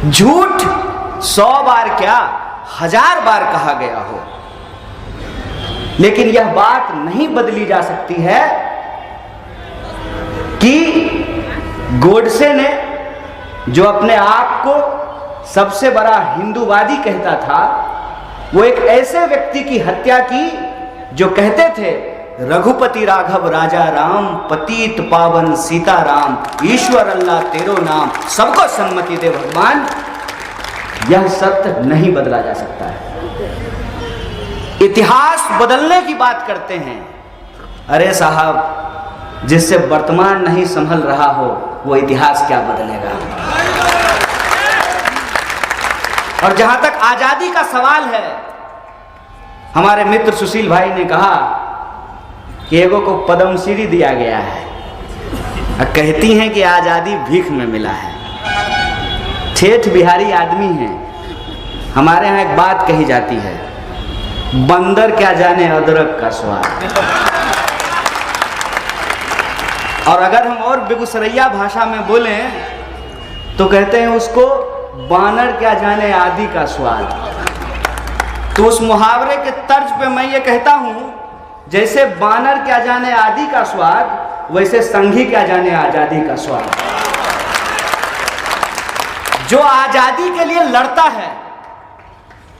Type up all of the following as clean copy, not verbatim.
झूठ 100 बार क्या 1000 बार कहा गया हो, लेकिन यह बात नहीं बदली जा सकती है कि गोडसे ने, जो अपने आप को सबसे बड़ा हिंदूवादी कहता था, वो एक ऐसे व्यक्ति की हत्या की जो कहते थे रघुपति राघव राजा राम, पतित पावन सीताराम, ईश्वर अल्लाह तेरो नाम, सबको सम्मति दे भगवान। यह सत्य नहीं बदला जा सकता है। इतिहास बदलने की बात करते हैं। अरे साहब, जिससे वर्तमान नहीं संभल रहा हो वो इतिहास क्या बदलेगा। और जहां तक आजादी का सवाल है, हमारे मित्र सुशील भाई ने कहा कि एगो को पद्मश्री दिया गया है, कहती हैं कि आजादी भीख में मिला है। ठेठ बिहारी आदमी हैं। हमारे यहाँ एक बात कही जाती है, बंदर क्या जाने अदरक का स्वाद। और अगर हम और बेगूसरैया भाषा में बोलें तो कहते हैं उसको बानर क्या जाने आदि का स्वाद। तो उस मुहावरे के तर्ज पे मैं ये कहता हूं, जैसे बानर क्या जाने आदि का स्वाद, वैसे संघी क्या जाने आजादी का स्वाद। जो आजादी के लिए लड़ता है,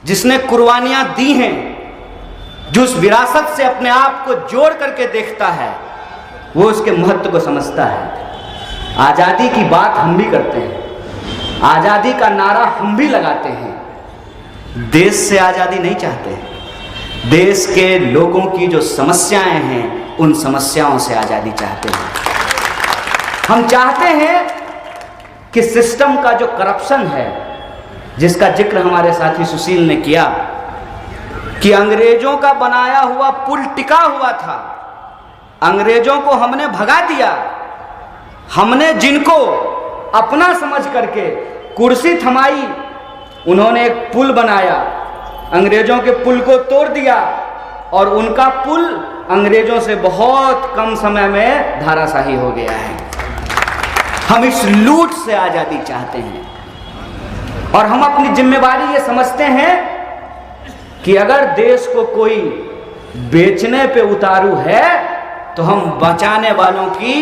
जिसने कुर्बानियां दी हैं, जो उस विरासत से अपने आप को जोड़ करके देखता है, वो उसके महत्व को समझता है। आजादी की बात हम भी करते हैं, आजादी का नारा हम भी लगाते हैं। देश से आजादी नहीं चाहते, देश के लोगों की जो समस्याएं हैं उन समस्याओं से आजादी चाहते हैं। हम चाहते हैं कि सिस्टम का जो करप्शन है, जिसका जिक्र हमारे साथी सुशील ने किया, कि अंग्रेजों का बनाया हुआ पुल टिका हुआ था, अंग्रेजों को हमने भगा दिया। हमने जिनको अपना समझ करके कुर्सी थमाई, उन्होंने एक पुल बनाया, अंग्रेजों के पुल को तोड़ दिया और उनका पुल अंग्रेजों से बहुत कम समय में धाराशाही हो गया है। हम इस लूट से आजादी चाहते हैं और हम अपनी जिम्मेवारी ये समझते हैं कि अगर देश को कोई बेचने पे उतारू है तो हम बचाने वालों की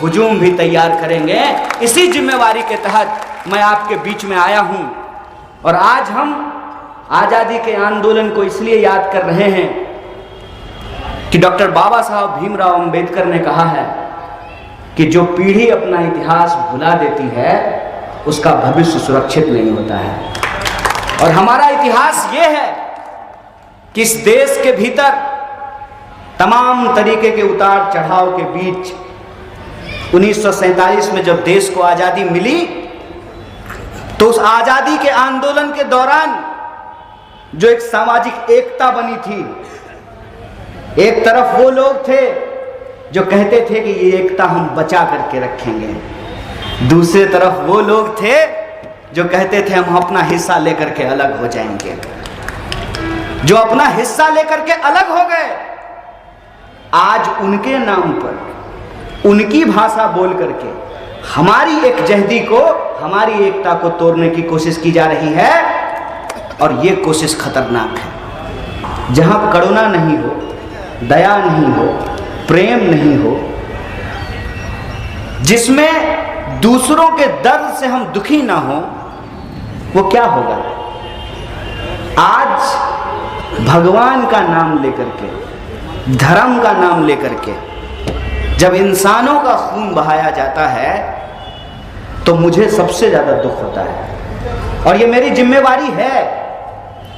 हुजूम भी तैयार करेंगे। इसी जिम्मेवारी के तहत मैं आपके बीच में आया हूं और आज हम आजादी के आंदोलन को इसलिए याद कर रहे हैं कि डॉक्टर बाबा साहब भीमराव अंबेडकर ने कहा है कि जो पीढ़ी अपना इतिहास भुला देती है उसका भविष्य सुरक्षित नहीं होता है। और हमारा इतिहास ये है कि इस देश के भीतर तमाम तरीके के उतार चढ़ाव के बीच 1947 में जब देश को आजादी मिली तो उस आजादी के आंदोलन के दौरान जो एक सामाजिक एकता बनी थी, एक तरफ वो लोग थे जो कहते थे कि ये एकता हम बचा करके रखेंगे, दूसरे तरफ वो लोग थे जो कहते थे हम अपना हिस्सा लेकर के अलग हो जाएंगे। जो अपना हिस्सा लेकर के अलग हो गए, आज उनके नाम पर उनकी भाषा बोल करके हमारी एक जहदी को, हमारी एकता को तोड़ने की कोशिश की जा रही है और ये कोशिश खतरनाक है। जहां करुणा नहीं हो, दया नहीं हो, प्रेम नहीं हो, जिसमें दूसरों के दर्द से हम दुखी ना हो, वो क्या होगा। आज भगवान का नाम लेकर के, धर्म का नाम लेकर के जब इंसानों का खून बहाया जाता है तो मुझे सबसे ज्यादा दुख होता है और ये मेरी जिम्मेवारी है।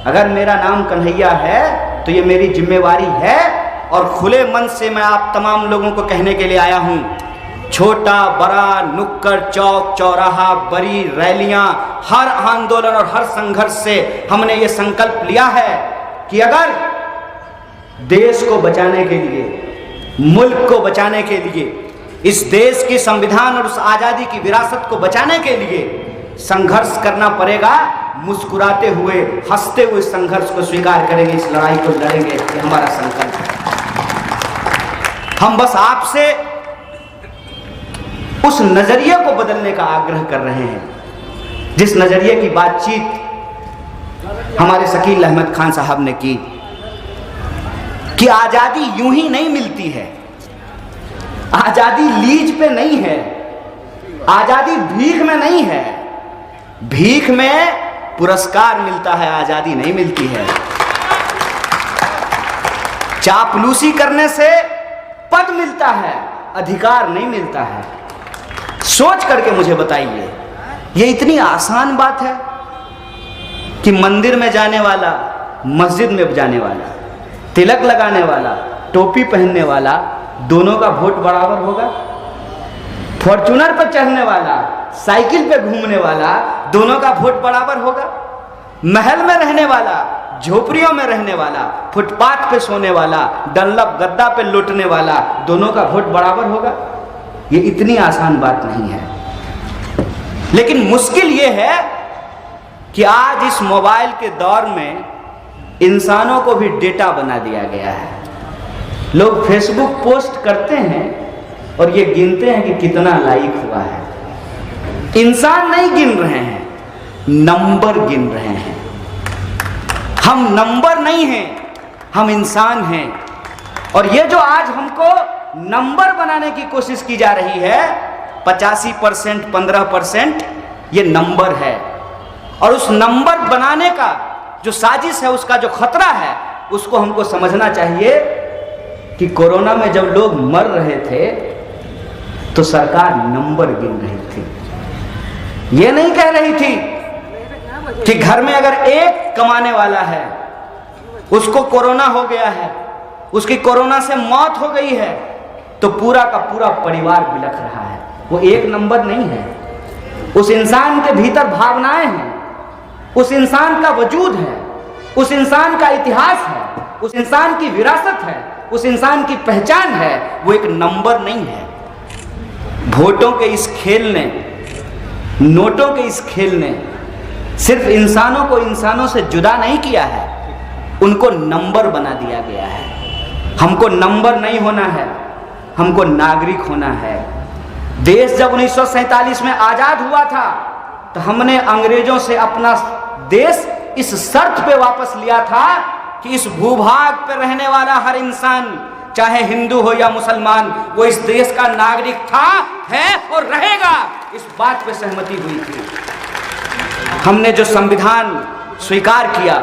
अगर मेरा नाम कन्हैया है तो ये मेरी जिम्मेवारी है और खुले मन से मैं आप तमाम लोगों को कहने के लिए आया हूं, छोटा बड़ा, नुक्कड़ चौक चौराहा, बड़ी रैलियां, हर आंदोलन और हर संघर्ष से हमने ये संकल्प लिया है कि अगर देश को बचाने के लिए, मुल्क को बचाने के लिए, इस देश की संविधान और उस आजादी की विरासत को बचाने के लिए संघर्ष करना पड़ेगा, मुस्कुराते हुए, हंसते हुए संघर्ष को स्वीकार करेंगे, इस लड़ाई को लड़ेंगे। ये हमारा संकल्प है। हम बस आपसे उस नजरिए को बदलने का आग्रह कर रहे हैं जिस नजरिए की बातचीत हमारे शकील अहमद खान साहब ने की कि आजादी यूं ही नहीं मिलती है, आजादी लीज पे नहीं है, आजादी भीख में नहीं है, भीख में पुरस्कार मिलता है, आजादी नहीं मिलती है। चापलूसी करने से पद मिलता है, अधिकार नहीं मिलता है। सोच करके मुझे बताइए, ये इतनी आसान बात है कि मंदिर में जाने वाला, मस्जिद में जाने वाला, तिलक लगाने वाला, टोपी पहनने वाला, दोनों का वोट बराबर होगा? फॉर्च्यूनर पर चढ़ने वाला, साइकिल पे घूमने वाला, दोनों का वोट बराबर होगा? महल में रहने वाला, झोपड़ियों में रहने वाला, फुटपाथ पे सोने वाला, डंलप गद्दा पे लौटने वाला, दोनों का वोट बराबर होगा? ये इतनी आसान बात नहीं है। लेकिन मुश्किल ये है कि आज इस मोबाइल के दौर में इंसानों को भी डेटा बना दिया गया है। लोग फेसबुक पोस्ट करते हैं और ये गिनते हैं कि कितना लाइक हुआ है। इंसान नहीं गिन रहे हैं, नंबर गिन रहे हैं। हम नंबर नहीं हैं, हम इंसान हैं। और ये जो आज हमको नंबर बनाने की कोशिश की जा रही है, 85%, 15%, ये नंबर है। और उस नंबर बनाने का जो साजिश है, उसका जो खतरा है, उसको हमको समझना चाहिए कि कोरोना में जब लोग मर रहे थे तो सरकार नंबर गिन रही थी। ये नहीं कह रही थी कि घर में अगर एक कमाने वाला है, उसको कोरोना हो गया है, उसकी कोरोना से मौत हो गई है, तो पूरा का पूरा परिवार बिलख रहा है। वो एक नंबर नहीं है। उस इंसान के भीतर भावनाएं हैं, उस इंसान का वजूद है, उस इंसान का इतिहास है, उस इंसान की विरासत है, उस इंसान की पहचान है। वो एक नंबर नहीं है। वोटों के इस खेल ने, नोटों के इस खेल ने सिर्फ इंसानों को इंसानों से जुदा नहीं किया है, उनको नंबर बना दिया गया है। हमको नंबर नहीं होना है, हमको नागरिक होना है। देश जब 1947 में आजाद हुआ था तो हमने अंग्रेजों से अपना देश इस शर्त पे वापस लिया था कि इस भूभाग पे रहने वाला हर इंसान, चाहे हिंदू हो या मुसलमान, वो इस देश का नागरिक था, है और रहेगा। इस बात पे सहमति हुई थी। हमने जो संविधान स्वीकार किया,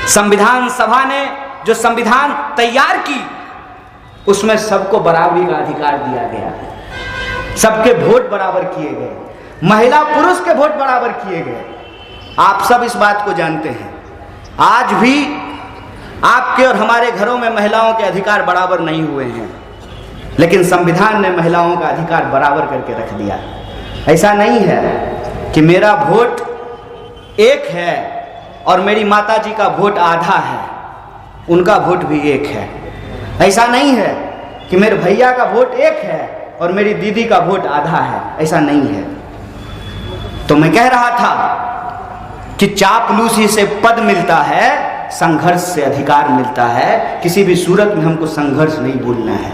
संविधान सभा ने जो संविधान तैयार की, उसमें सबको बराबरी का अधिकार दिया गया। सबके वोट बराबर किए गए, महिला पुरुष के वोट बराबर किए गए। आप सब इस बात को जानते हैं। आज भी आपके और हमारे घरों में महिलाओं के अधिकार बराबर नहीं हुए हैं, लेकिन संविधान ने महिलाओं का अधिकार बराबर करके रख दिया। ऐसा नहीं है कि मेरा वोट एक है और मेरी माताजी का वोट आधा है, उनका वोट भी एक है। ऐसा नहीं है कि मेरे भैया का वोट एक है और मेरी दीदी का वोट आधा है। ऐसा नहीं है। तो मैं कह रहा था कि चापलूसी से पद मिलता है, संघर्ष से अधिकार मिलता है। किसी भी सूरत में हमको संघर्ष नहीं भूलना है।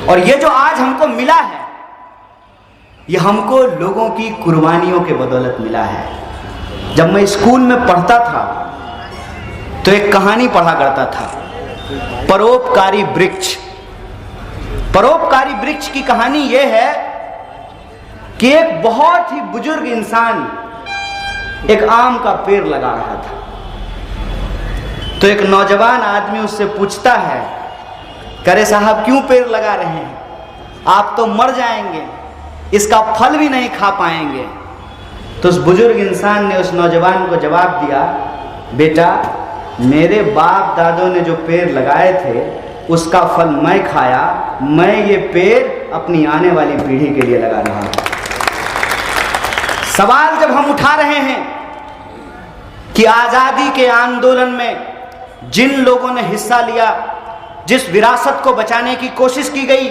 और ये जो आज हमको मिला है, ये हमको लोगों की कुर्बानियों के बदौलत मिला है। जब मैं स्कूल में पढ़ता था तो एक कहानी पढ़ा करता था, परोपकारी वृक्ष। परोपकारी वृक्ष की कहानी यह है कि एक बहुत ही बुजुर्ग इंसान एक आम का पेड़ लगा रहा था। तो एक नौजवान आदमी उससे पूछता है, करे साहब क्यों पेड़ लगा रहे हैं? आप तो मर जाएंगे, इसका फल भी नहीं खा पाएंगे। तो उस बुजुर्ग इंसान ने उस नौजवान को जवाब दिया, बेटा मेरे बाप दादों ने जो पेड़ लगाए थे उसका फल मैं खाया, मैं ये पेड़ अपनी आने वाली पीढ़ी के लिए लगा रहा हूं। सवाल जब हम उठा रहे हैं कि आजादी के आंदोलन में जिन लोगों ने हिस्सा लिया, जिस विरासत को बचाने की कोशिश की गई,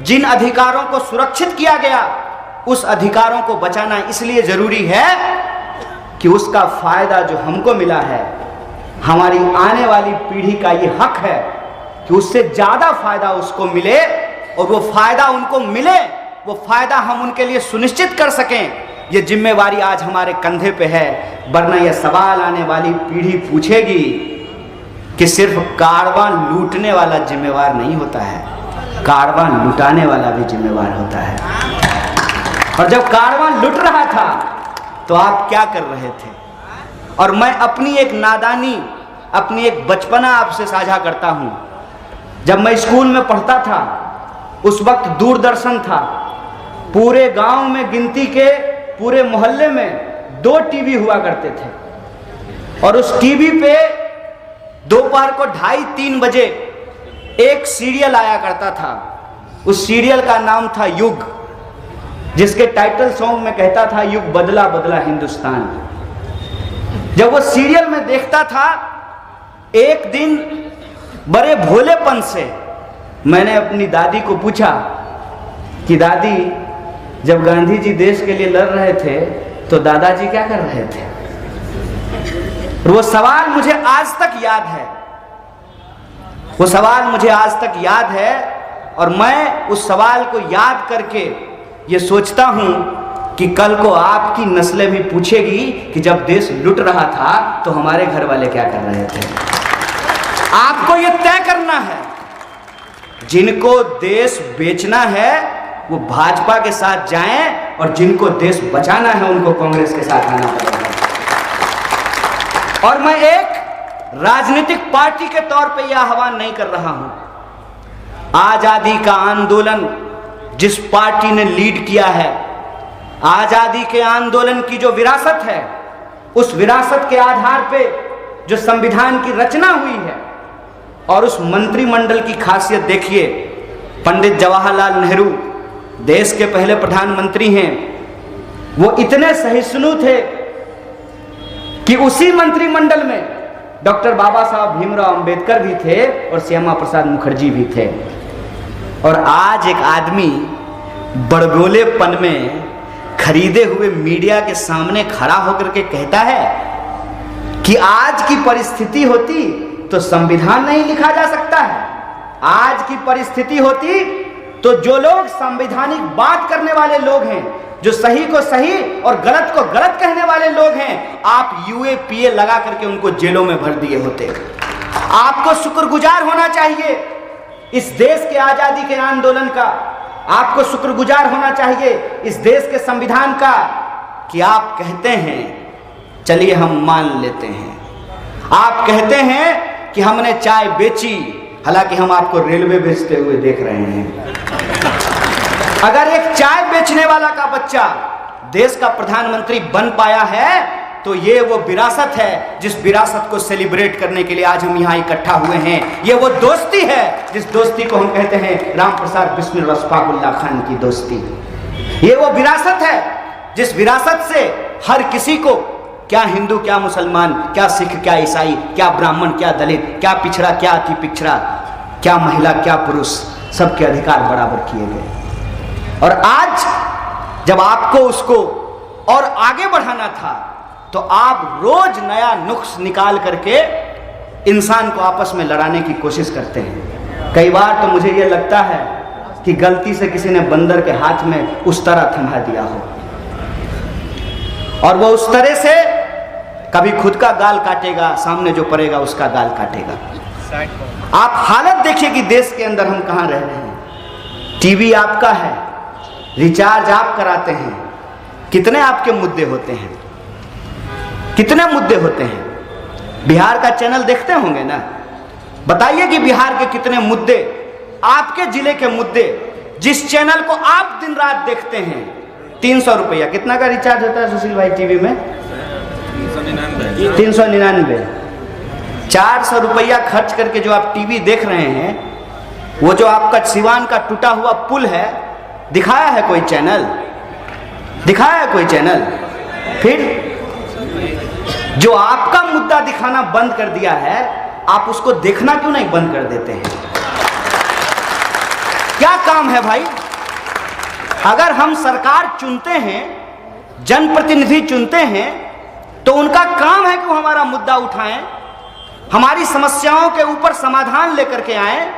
जिन अधिकारों को सुरक्षित किया गया, उस अधिकारों को बचाना इसलिए जरूरी है कि उसका फायदा जो हमको मिला है, हमारी आने वाली पीढ़ी का ये हक है कि उससे ज्यादा फायदा उसको मिले। और वो फायदा उनको मिले, वो फायदा हम उनके लिए सुनिश्चित कर सकें, ये जिम्मेवारी आज हमारे कंधे पे है, वरना यह सवाल आने वाली पीढ़ी पूछेगी कि सिर्फ कारवां लूटने वाला जिम्मेवार नहीं होता है, कारवां लुटाने वाला भी जिम्मेवार होता है। और जब कारवां लुट रहा था तो आप क्या कर रहे थे? और मैं अपनी एक नादानी, अपनी एक बचपना आपसे साझा करता हूं। जब मैं स्कूल में पढ़ता था उस वक्त दूरदर्शन था, पूरे गांव में गिनती के पूरे मोहल्ले में 2 टीवी हुआ करते थे और उस टीवी पे दोपहर को 2:30-3 बजे एक सीरियल आया करता था। उस सीरियल का नाम था युग, जिसके टाइटल सॉन्ग में कहता था युग बदला बदला हिंदुस्तान। जब वो सीरियल में देखता था, एक दिन बड़े भोलेपन से मैंने अपनी दादी को पूछा कि दादी, जब गांधी जी देश के लिए लड़ रहे थे तो दादाजी क्या कर रहे थे? वो सवाल मुझे आज तक याद है, वो सवाल मुझे आज तक याद है। और मैं उस सवाल को याद करके ये सोचता हूं कि कल को आपकी नस्लें भी पूछेगी कि जब देश लुट रहा था तो हमारे घर वाले क्या कर रहे थे। आपको ये तय करना है, जिनको देश बेचना है वो भाजपा के साथ जाएं और जिनको देश बचाना है उनको कांग्रेस के साथ आना पड़ेगा। और मैं एक राजनीतिक पार्टी के तौर पे यह आह्वान नहीं कर रहा हूं। आजादी का आंदोलन जिस पार्टी ने लीड किया है, आजादी के आंदोलन की जो विरासत है, उस विरासत के आधार पे जो संविधान की रचना हुई है, और उस मंत्रिमंडल की खासियत देखिए। पंडित जवाहरलाल नेहरू देश के पहले प्रधानमंत्री हैं। वो इतने सहिष्णु थे कि उसी मंत्रिमंडल में डॉक्टर बाबा साहब भीमराव अंबेडकर भी थे और श्यामा प्रसाद मुखर्जी भी थे। और आज एक आदमी बड़बोलेपन में खरीदे हुए मीडिया के सामने खड़ा होकर के कहता है कि आज की परिस्थिति होती तो संविधान नहीं लिखा जा सकता है। आज की परिस्थिति होती तो जो लोग संवैधानिक बात करने वाले लोग हैं, जो सही को सही और गलत को गलत कहने वाले लोग हैं, आप यूएपीए लगा करके उनको जेलों में भर दिए होते। आपको शुक्रगुजार होना चाहिए इस देश के आजादी के आंदोलन का, आपको शुक्रगुजार होना चाहिए इस देश के संविधान का कि आप कहते हैं, चलिए हम मान लेते हैं, आप कहते हैं कि हमने चाय बेची, हालांकि हम आपको रेलवे बेचते हुए देख रहे हैं। अगर एक चाय बेचने वाला का बच्चा देश का प्रधानमंत्री बन पाया है तो ये वो विरासत है जिस विरासत को सेलिब्रेट करने के लिए आज हम यहाँ इकट्ठा हुए हैं। ये वो दोस्ती है जिस दोस्ती को हम कहते हैं राम प्रसाद बिस्मिल और अशफाकुल्लाह खान की दोस्ती। ये वो विरासत है जिस विरासत से हर किसी को, क्या हिंदू क्या मुसलमान, क्या सिख क्या ईसाई, क्या ब्राह्मण क्या दलित, क्या पिछड़ा क्या अति पिछड़ा, क्या महिला क्या पुरुष, सबके अधिकार बराबर किए गए। और आज जब आपको उसको और आगे बढ़ाना था तो आप रोज नया नुक्स निकाल करके इंसान को आपस में लड़ाने की कोशिश करते हैं। कई बार तो मुझे यह लगता है कि गलती से किसी ने बंदर के हाथ में उस तरह थमा दिया हो और वो उस तरह से कभी खुद का गाल काटेगा, सामने जो पड़ेगा उसका गाल काटेगा। आप हालत देखिए कि देश के अंदर हम कहां रह रहे हैं। टीवी आपका है, रिचार्ज आप कराते हैं, कितने आपके मुद्दे होते हैं, कितने मुद्दे होते हैं। बिहार का चैनल देखते होंगे ना, बताइए कि बिहार के कितने मुद्दे, आपके जिले के मुद्दे, जिस चैनल को आप दिन रात देखते हैं। 300 रुपया कितना का रिचार्ज होता है सुशील भाई टीवी में? 399। 400 रुपया खर्च करके जो आप टीवी देख रहे हैं, वो जो आपका सिवान का टूटा हुआ पुल है, दिखाया है कोई चैनल? दिखाया है कोई चैनल? फिर जो आपका मुद्दा दिखाना बंद कर दिया है, आप उसको देखना क्यों नहीं बंद कर देते हैं? क्या काम है भाई? अगर हम सरकार चुनते हैं, जनप्रतिनिधि चुनते हैं, तो उनका काम है कि वो हमारा मुद्दा उठाएं, हमारी समस्याओं के ऊपर समाधान लेकर के आए।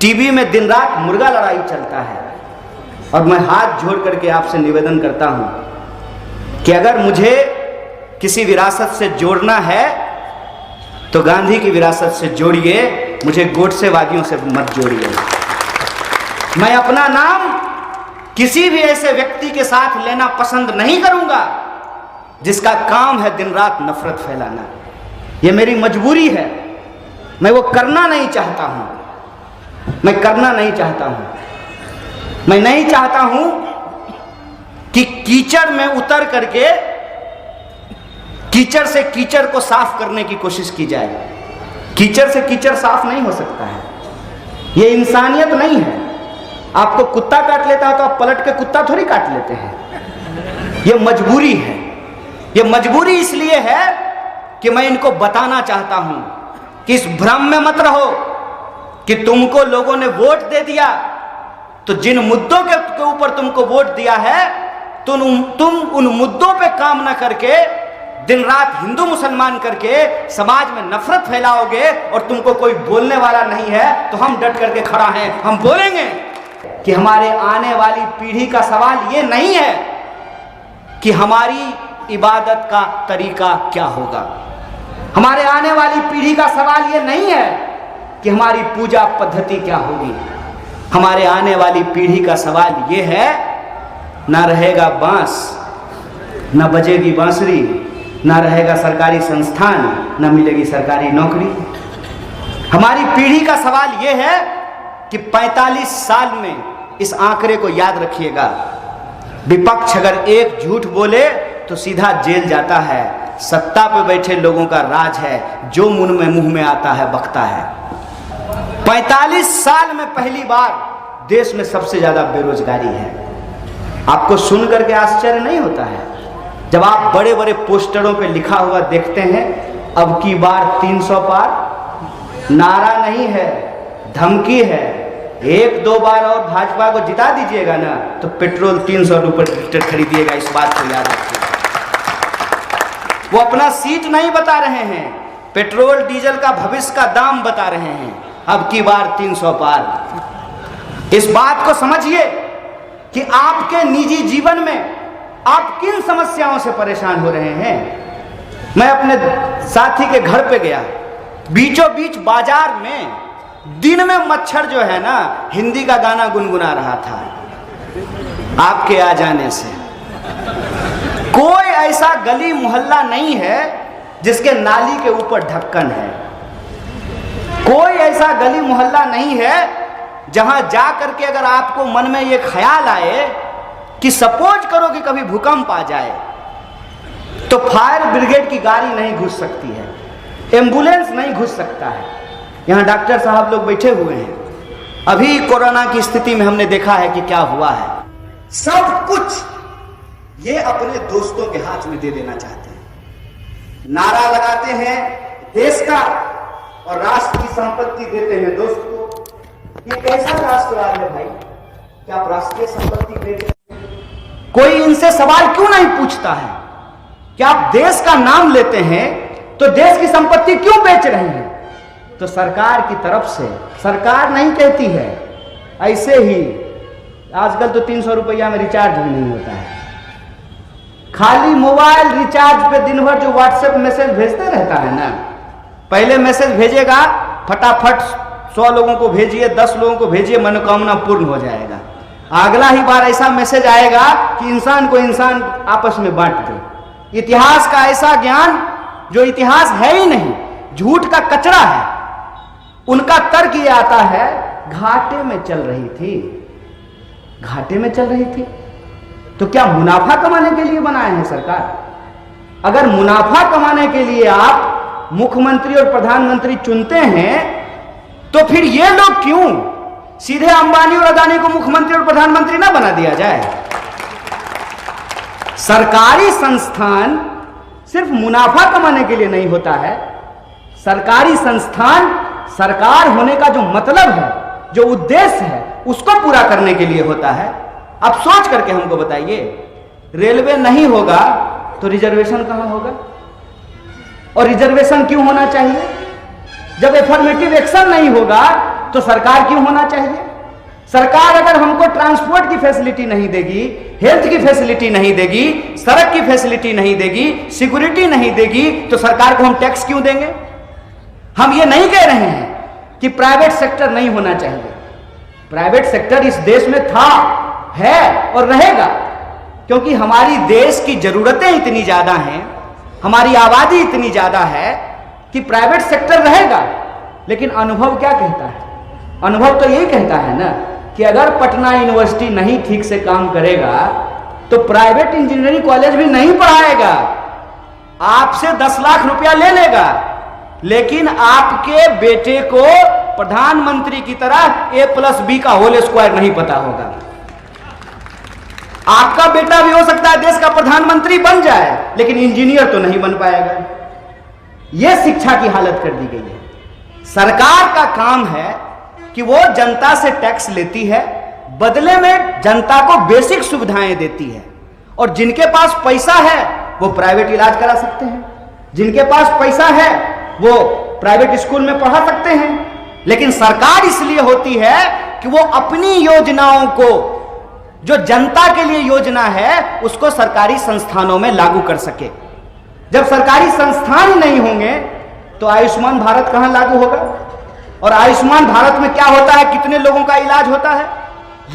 टीवी में दिन रात मुर्गा लड़ाई चलता है। और मैं हाथ जोड़ करके आपसे निवेदन करता हूं कि अगर मुझे किसी विरासत से जोड़ना है तो गांधी की विरासत से जोड़िए, मुझे गोडसेवादियों से मत जोड़िए। मैं अपना नाम किसी भी ऐसे व्यक्ति के साथ लेना पसंद नहीं करूंगा जिसका काम है दिन रात नफरत फैलाना। यह मेरी मजबूरी है, मैं वो करना नहीं चाहता हूं, मैं करना नहीं चाहता हूं। मैं नहीं चाहता हूं कि कीचड़ में उतर करके कीचड़ से कीचड़ को साफ करने की कोशिश की जाए। कीचड़ से कीचड़ साफ नहीं हो सकता है, यह इंसानियत नहीं है। आपको कुत्ता काट लेता है तो आप पलट के कुत्ता थोड़ी काट लेते हैं। यह मजबूरी है। यह मजबूरी इसलिए है कि मैं इनको बताना चाहता हूं कि इस भ्रम में मत रहो कि तुमको लोगों ने वोट दे दिया तो जिन मुद्दों के ऊपर तुमको वोट दिया है तुम उन मुद्दों पे काम ना करके दिन रात हिंदू मुसलमान करके समाज में नफरत फैलाओगे और तुमको कोई बोलने वाला नहीं है। तो हम डट करके खड़ा हैं, हम बोलेंगे कि हमारे आने वाली पीढ़ी का सवाल ये नहीं है कि हमारी इबादत का तरीका क्या होगा। हमारे आने वाली पीढ़ी का सवाल ये नहीं है कि हमारी पूजा पद्धति क्या होगी। हमारे आने वाली पीढ़ी का सवाल ये है, ना रहेगा बांस, ना बजेगी बांसुरी, ना रहेगा सरकारी संस्थान, ना मिलेगी सरकारी नौकरी। हमारी पीढ़ी का सवाल ये है कि 45 साल में, इस आंकड़े को याद रखिएगा, विपक्ष अगर एक झूठ बोले तो सीधा जेल जाता है। सत्ता पे बैठे लोगों का राज है, जो मुंह में आता है बकता है। 45 साल में पहली बार देश में सबसे ज्यादा बेरोजगारी है। आपको सुन करके आश्चर्य नहीं होता है जब आप बड़े बड़े पोस्टरों पे लिखा हुआ देखते हैं, अब की बार 300 पार। नारा नहीं है, धमकी है। 1-2 बार और भाजपा को जिता दीजिएगा ना तो पेट्रोल 300 रुपये लीटर खरीदिएगा। इस बात को याद रखिए। वो अपना सीट नहीं बता रहे हैं, पेट्रोल डीजल का भविष्य का दाम बता रहे हैं। अब की बार 300 पार। इस बात को समझिए कि आपके निजी जीवन में आप किन समस्याओं से परेशान हो रहे हैं। मैं अपने साथी के घर पे गया, बीचों बीच बाजार में दिन में मच्छर जो है ना हिंदी का गाना गुनगुना रहा था। आपके आ जाने से कोई ऐसा गली मोहल्ला नहीं है जिसके नाली के ऊपर ढक्कन है। कोई ऐसा गली मोहल्ला नहीं है जहां जा करके अगर आपको मन में ये ख्याल आए कि सपोज करो कि कभी भूकंप आ जाए तो फायर ब्रिगेड की गाड़ी नहीं घुस सकती है, एम्बुलेंस नहीं घुस सकता है। यहाँ डॉक्टर साहब लोग बैठे हुए हैं। अभी कोरोना की स्थिति में हमने देखा है कि क्या हुआ है। सब कुछ ये अपने दोस्तों के हाथ में दे देना चाहते हैं। नारा लगाते हैं देश का और राष्ट्र की संपत्ति देते हैं दोस्त को। ये कैसा राष्ट्रवाद है भाई? क्या आप राष्ट्रीय संपत्ति बेच रहे हैं? कोई इनसे सवाल क्यों नहीं पूछता है कि आप देश का नाम लेते हैं तो देश की संपत्ति क्यों बेच रहे हैं? तो सरकार की तरफ से, सरकार नहीं कहती है, ऐसे ही आजकल तो 300 रुपया में रिचार्ज भी नहीं होता है। खाली मोबाइल रिचार्ज पे दिन भर जो व्हाट्सएप मैसेज भेजते रहता है ना, पहले मैसेज भेजेगा फटाफट 100 लोगों को भेजिए, 10 लोगों को भेजिए, मनोकामना पूर्ण हो जाएगा। अगला ही बार ऐसा मैसेज आएगा कि इंसान को इंसान आपस में बांट दे। इतिहास का ऐसा ज्ञान जो इतिहास है ही नहीं, झूठ का कचरा है। उनका तर्क ये आता है घाटे में चल रही थी, घाटे में चल रही थी तो क्या मुनाफा कमाने के लिए बनाए हैं सरकार? अगर मुनाफा कमाने के लिए आप मुख्यमंत्री और प्रधानमंत्री चुनते हैं तो फिर ये लोग क्यों सीधे अंबानी और अदानी को मुख्यमंत्री और प्रधानमंत्री ना बना दिया जाए? सरकारी संस्थान सिर्फ मुनाफा कमाने के लिए नहीं होता है। सरकारी संस्थान सरकार होने का जो मतलब है, जो उद्देश्य है, उसको पूरा करने के लिए होता है। अब सोच करके हमको बताइए, रेलवे नहीं होगा तो रिजर्वेशन कहां होगा? और रिजर्वेशन क्यों होना चाहिए? जब एफर्मेटिव एक्शन नहीं होगा तो सरकार क्यों होना चाहिए? सरकार अगर हमको ट्रांसपोर्ट की फैसिलिटी नहीं देगी, हेल्थ की फैसिलिटी नहीं देगी, सड़क की फैसिलिटी नहीं देगी, सिक्योरिटी नहीं देगी, तो सरकार को हम टैक्स क्यों देंगे? हम ये नहीं कह रहे हैं कि प्राइवेट सेक्टर नहीं होना चाहिए। प्राइवेट सेक्टर इस देश में था, है और रहेगा, क्योंकि हमारी देश की जरूरतें इतनी ज्यादा हैं, हमारी आबादी इतनी ज्यादा है कि प्राइवेट सेक्टर रहेगा। लेकिन अनुभव क्या कहता है? अनुभव तो यही कहता है ना कि अगर पटना यूनिवर्सिटी नहीं ठीक से काम करेगा तो प्राइवेट इंजीनियरिंग कॉलेज भी नहीं पढ़ाएगा, आपसे 10 लाख रुपया ले लेगा, लेकिन आपके बेटे को प्रधानमंत्री की तरह A+B का होल स्क्वायर नहीं पता होगा। आपका बेटा भी हो सकता है देश का प्रधानमंत्री बन जाए, लेकिन इंजीनियर तो नहीं बन पाएगा। यह शिक्षा की हालत कर दी गई है। सरकार का काम है कि वो जनता से टैक्स लेती है, बदले में जनता को बेसिक सुविधाएं देती है, और जिनके पास पैसा है वो प्राइवेट इलाज करा सकते हैं, जिनके पास पैसा है वो प्राइवेट स्कूल में पढ़ा सकते हैं। लेकिन सरकार इसलिए होती है कि वो अपनी योजनाओं को, जो जनता के लिए योजना है, उसको सरकारी संस्थानों में लागू कर सके। जब सरकारी संस्थान नहीं होंगे तो आयुष्मान भारत कहां लागू होगा? और आयुष्मान भारत में क्या होता है, कितने लोगों का इलाज होता है?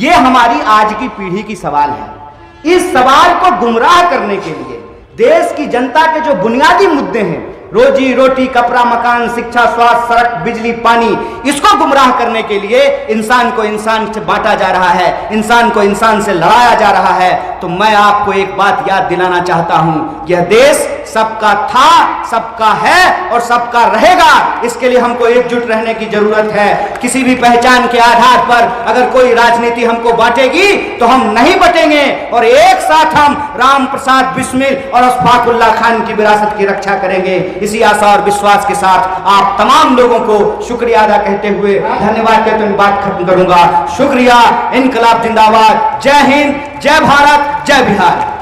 यह हमारी आज की पीढ़ी की सवाल है। इस सवाल को गुमराह करने के लिए देश की जनता के जो बुनियादी मुद्दे हैं, रोजी रोटी, कपड़ा, मकान, शिक्षा, स्वास्थ्य, सड़क, बिजली, पानी, इसको गुमराह करने के लिए इंसान को इंसान से बांटा जा रहा है, इंसान को इंसान से लड़ाया जा रहा है। तो मैं आपको एक बात याद दिलाना चाहता हूं, यह देश सबका था, सबका है और सबका रहेगा। इसके लिए हमको एकजुट रहने की जरूरत है। किसी भी पहचान के आधार पर अगर कोई राजनीति हमको बांटेगी तो हम नहीं बटेंगे, और एक साथ हम राम प्रसाद बिस्मिल और अशफाकुल्लाह खान की विरासत की रक्षा करेंगे। इसी आशा और विश्वास के साथ आप तमाम लोगों को शुक्रिया अदा कहते हुए, धन्यवाद कहते हुए बात खत्म करूंगा। शुक्रिया। इनकलाब जिंदाबाद। जय हिंद, जय भारत, जय बिहार।